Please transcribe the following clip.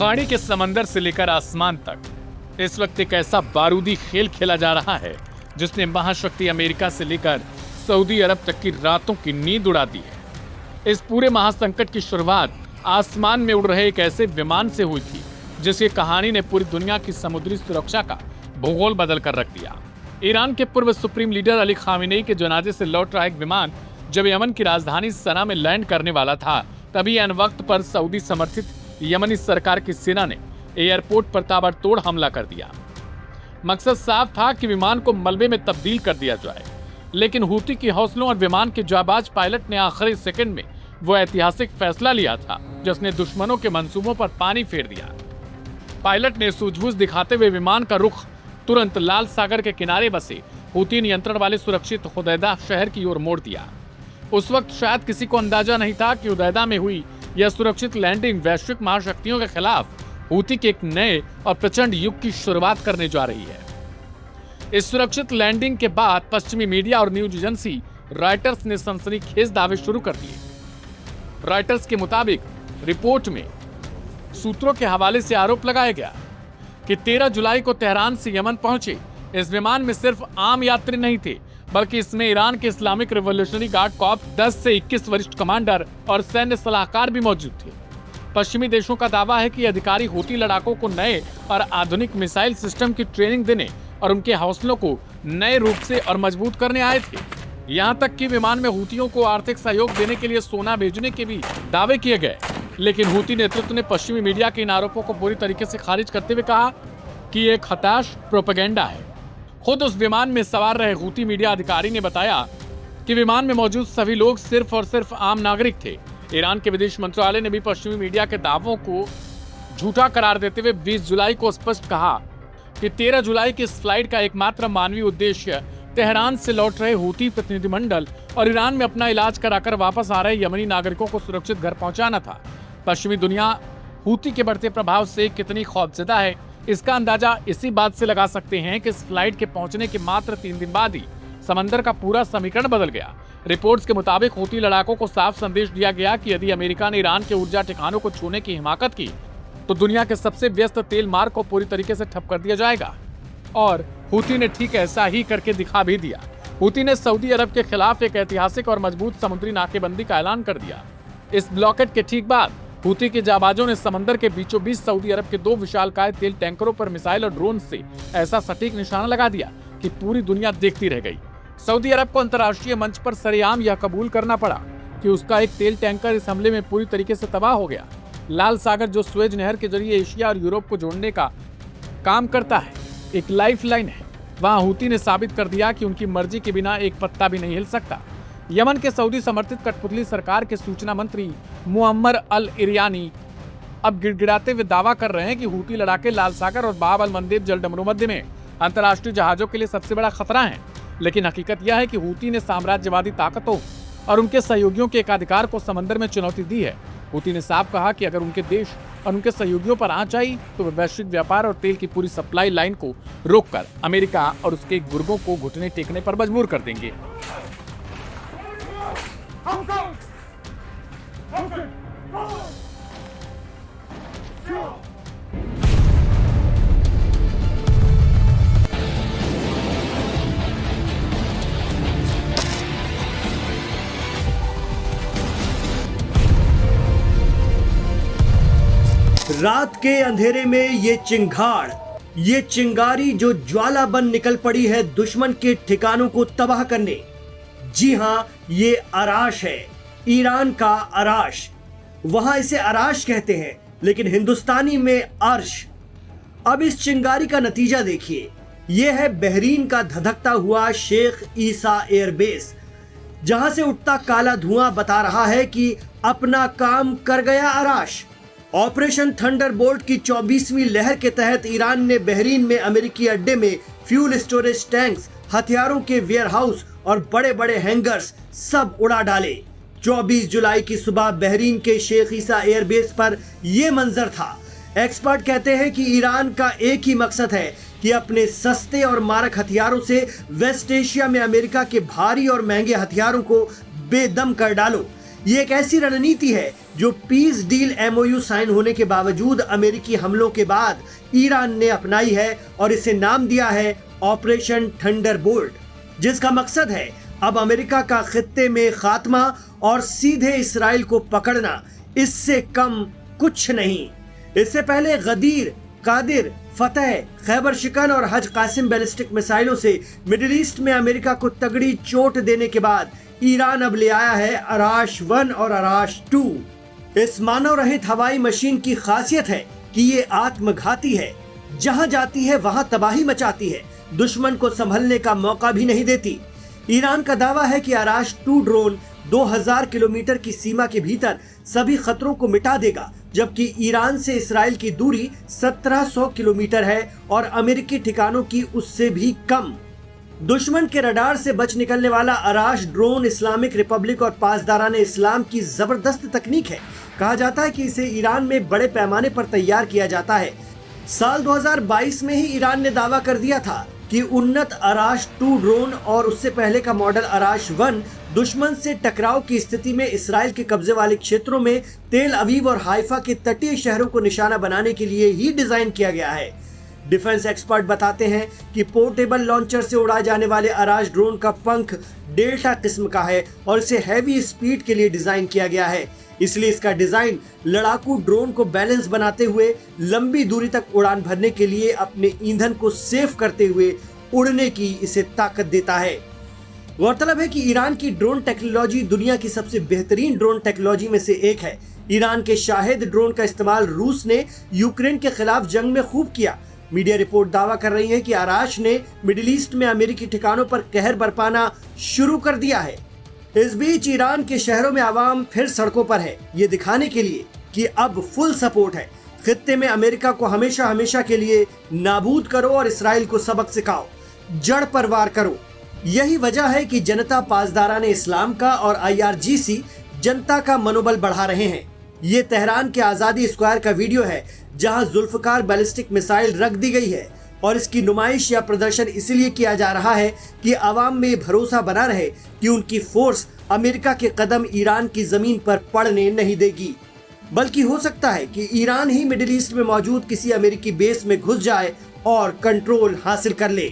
खाड़ी के समंदर से लेकर आसमान तक इस वक्त एक ऐसा बारूदी खेल खेला जा रहा है जिसने महाशक्ति अमेरिका से लेकर सऊदी अरब तक की रातों की नींद उड़ा दी है। इस पूरे महासंकट की शुरुआत आसमान में उड़ रहे एक ऐसे विमान से हुई थी जिसकी कहानी ने पूरी दुनिया की समुद्री सुरक्षा का भूगोल बदल कर रख दिया। ईरान के पूर्व सुप्रीम लीडर अली खामेनेई के जनाजे से लौट रहा एक विमान जब यमन की राजधानी सना में लैंड करने वाला था, तभी अन वक्त पर सऊदी समर्थित यमनी सरकार की सेना ने एयरपोर्ट पर ताबड़तोड़ हमला कर दिया। मकसद साफ था कि विमान को मलबे में तब्दील कर दिया जाए, लेकिन हूती की हौसलों और विमान के जाबाज पायलट ने आखिरी सेकंड में वो ऐतिहासिक फैसला लिया था जिसने दुश्मनों के मंसूबों पर पानी फेर दिया। पायलट ने सूझबूझ दिखाते हुए विमान का रुख तुरंत लाल सागर के किनारे बसे हूती नियंत्रण वाले सुरक्षित हुदैदा शहर की ओर मोड़ दिया। उस वक्त शायद किसी को अंदाजा नहीं था कि हुदैदा में हुई यह सुरक्षित लैंडिंग वैश्विक महाशक्तियों के खिलाफ हूती के एक नए और प्रचंड युग की शुरुआत करने जा रही है। इस सुरक्षित लैंडिंग के बाद पश्चिमी मीडिया और न्यूज एजेंसी रॉयटर्स ने सनसनीखेज दावे शुरू कर दिए। रॉयटर्स के मुताबिक रिपोर्ट में सूत्रों के हवाले से आरोप लगाया गया कि 13 जुलाई को तेहरान से यमन पहुंचे इस विमान में सिर्फ आम यात्री नहीं थे, बल्कि इसमें ईरान के इस्लामिक रिवॉल्यूशनरी गार्ड कॉर्प्स 10 से 21 वरिष्ठ कमांडर और सैन्य सलाहकार भी मौजूद थे। पश्चिमी देशों का दावा है कि अधिकारी हूती लड़ाकों को नए और आधुनिक मिसाइल सिस्टम की ट्रेनिंग देने और उनके हौसलों को नए रूप से और मजबूत करने आए थे। यहाँ तक कि विमान में हूतियों को आर्थिक सहयोग देने के लिए सोना भेजने के भी दावे किए गए, लेकिन हूती नेतृत्व ने पश्चिमी मीडिया के इन आरोपों को पूरी तरीके से खारिज करते हुए कहा कि एक हताश प्रोपेगेंडा है। खुद उस विमान में सवार रहे हूती मीडिया अधिकारी ने बताया कि विमान में मौजूद सभी लोग सिर्फ और सिर्फ आम नागरिक थे। ईरान के विदेश मंत्रालय ने भी पश्चिमी मीडिया के दावों को झूठा करार देते हुए 20 जुलाई को स्पष्ट कहा कि 13 जुलाई की इस फ्लाइट का एकमात्र मानवीय उद्देश्य तेहरान से लौट रहे हूती प्रतिनिधिमंडल और ईरान में अपना इलाज कराकर वापस आ रहे यमनी नागरिकों को सुरक्षित घर पहुंचाना था। पश्चिमी दुनिया हूती के बढ़ते प्रभाव से कितनी खौफजदा है, इसका अंदाजा इसी बात से लगा सकते हैं कि इस फ्लाइट के पहुंचने के मात्र 3 दिन बाद ही समंदर का पूरा समीकरण बदल गया। रिपोर्ट्स के मुताबिक हूती लड़ाकों को साफ संदेश दिया गया कि यदि अमेरिका ने ईरान के ऊर्जा ठिकानों को छूने की हिमाकत की तो दुनिया के सबसे व्यस्त तेल मार्ग को पूरी तरीके से ठप कर दिया जाएगा। और हूती ने ठीक ऐसा ही करके दिखा भी दिया। हूती ने सऊदी अरब के खिलाफ एक ऐतिहासिक और मजबूत समुद्री नाकेबंदी का ऐलान कर दिया। इस ब्लॉकेट के ठीक बाद हूती के जाबाजों ने समंदर के बीचों बीच सऊदी अरब के 2 विशालकाय तेल टैंकरों पर मिसाइल और ड्रोन से ऐसा सटीक निशाना लगा दिया कि पूरी दुनिया देखती रह गई। सऊदी अरब को अंतर्राष्ट्रीय मंच पर सरेआम यह कबूल करना पड़ा कि उसका एक तेल टैंकर इस हमले में पूरी तरीके से तबाह हो गया। लाल सागर, जो सुएज नहर के जरिए एशिया और यूरोप को जोड़ने का काम करता है, एक लाइफलाइन है, वहां हूती ने साबित कर दिया कि उनकी मर्जी के बिना एक पत्ता भी नहीं हिल सकता। यमन के सऊदी समर्थित कठपुतली सरकार के सूचना मंत्री मुअम्मर अल इरियानी अब गिड़गिड़ाते हुए दावा कर रहे हैं कि हूती लड़ाके लाल सागर और बाब अल मंदेब जलडमरूमध्य में अंतर्राष्ट्रीय जहाजों के लिए सबसे बड़ा खतरा है। लेकिन हकीकत यह है कि हूती ने साम्राज्यवादी ताकतों और उनके सहयोगियों के एकाधिकार को समंदर में चुनौती दी है। हूती ने साफ कहा कि अगर उनके देश और उनके सहयोगियों पर आंच आई तो वे वैश्विक व्यापार और तेल की पूरी सप्लाई लाइन को रोककर अमेरिका और उसके गुर्गों को घुटने टेकने पर मजबूर कर देंगे। रात के अंधेरे में ये चिंगाड़, ये चिंगारी जो ज्वाला बन निकल पड़ी है दुश्मन के ठिकानों को तबाह करने। जी हां, ये अराश है, ईरान का अराश। वहां इसे अराश कहते हैं, लेकिन हिंदुस्तानी में अर्श। अब इस चिंगारी का नतीजा देखिए। यह है बहरीन का धधकता हुआ शेख ईसा एयरबेस, जहां से उठता काला धुआं बता रहा है कि अपना काम कर गया अराश। ऑपरेशन थंडरबोल्ट की 24वीं लहर के तहत ईरान ने बहरीन में अमेरिकी अड्डे में फ्यूल स्टोरेज टैंक्स, हथियारों के वेयरहाउस और बड़े बड़े हैंगर्स सब उड़ा डाले। 24 जुलाई की सुबह बहरीन के शेख ईसा एयरबेस पर यह मंजर था। एक्सपर्ट कहते हैं कि ईरान का एक ही मकसद है कि अपने सस्ते और मारक हथियारों से वेस्ट एशिया में अमेरिका के भारी और महंगे हथियारों को बेदम कर डालो। ये एक ऐसी रणनीति है जो पीस डील MOU साइन होने के बावजूद अमेरिकी हमलों के बाद ईरान ने अपनाई है और इसे नाम दिया है ऑपरेशन थंडरबोल्ट, जिसका मकसद है अब अमेरिका का खित्ते में खात्मा और सीधे इसराइल को पकड़ना। इससे कम कुछ नहीं। इससे पहले गदीर, कादिर, फतेह, खैबर शिकन और हज कासिम बैलिस्टिक मिसाइलों से मिडिल ईस्ट में अमेरिका को तगड़ी चोट देने के बाद ईरान अब ले आया है अराश 1 और अराश 2। इस मानव रहित हवाई मशीन की खासियत है कि ये आत्मघाती है, जहां जाती है वहां तबाही मचाती है, दुश्मन को संभलने का मौका भी नहीं देती। ईरान का दावा है कि अराश 2 ड्रोन 2000 किलोमीटर की सीमा के भीतर सभी खतरों को मिटा देगा, जबकि ईरान से इसराइल की दूरी 1700 किलोमीटर है और अमेरिकी ठिकानों की उससे भी कम। दुश्मन के रडार से बच निकलने वाला अराश ड्रोन इस्लामिक रिपब्लिक और पासदाराने इस्लाम की जबरदस्त तकनीक है। कहा जाता है कि इसे ईरान में बड़े पैमाने पर तैयार किया जाता है। साल 2022 में ही ईरान ने दावा कर दिया था कि उन्नत अराश 2 ड्रोन और उससे पहले का मॉडल अराश 1 दुश्मन से टकराव की स्थिति में इसराइल के कब्जे वाले क्षेत्रों में तेल अवीव और हाइफा के तटीय शहरों को निशाना बनाने के लिए ही डिजाइन किया गया है। डिफेंस एक्सपर्ट बताते हैं कि पोर्टेबल लॉन्चर से उड़ाए जाने वाले अराश ड्रोन का पंख डेल्टा किस्म का है और इसे हैवी स्पीड के लिए डिजाइन किया गया है। इसलिए इसका डिजाइन लड़ाकू ड्रोन को बैलेंस बनाते हुए लंबी दूरी तक उड़ान भरने के लिए अपने ईंधन को सेव करते हुए उड़ने की इसे ताकत देता है। गौरतलब है कि ईरान की ड्रोन टेक्नोलॉजी दुनिया की सबसे बेहतरीन ड्रोन टेक्नोलॉजी में से एक है। ईरान के शाहिद ड्रोन का इस्तेमाल रूस ने यूक्रेन के खिलाफ जंग में खूब किया। मीडिया रिपोर्ट दावा कर रही है कि अराश ने मिडिल ईस्ट में अमेरिकी ठिकानों पर कहर बरपाना शुरू कर दिया है। इस बीच ईरान के शहरों में आवाम फिर सड़कों पर है, ये दिखाने के लिए कि अब फुल सपोर्ट है। खित्ते में अमेरिका को हमेशा हमेशा के लिए नाबूद करो और इसराइल को सबक सिखाओ, जड़ पर वार करो। यही वजह है कि जनता पासदाराने इस्लाम का और IRGC जनता का मनोबल बढ़ा रहे हैं। ये तेहरान के आज़ादी स्क्वायर का वीडियो है, जहां जुल्फकार बैलिस्टिक मिसाइल रख दी गई है और इसकी नुमाइश या प्रदर्शन इसलिए किया जा रहा है कि आवाम में भरोसा बना रहे कि उनकी फोर्स अमेरिका के कदम ईरान की जमीन पर पड़ने नहीं देगी, बल्कि हो सकता है कि ईरान ही मिडिल ईस्ट में मौजूद किसी अमेरिकी बेस में घुस जाए और कंट्रोल हासिल कर ले।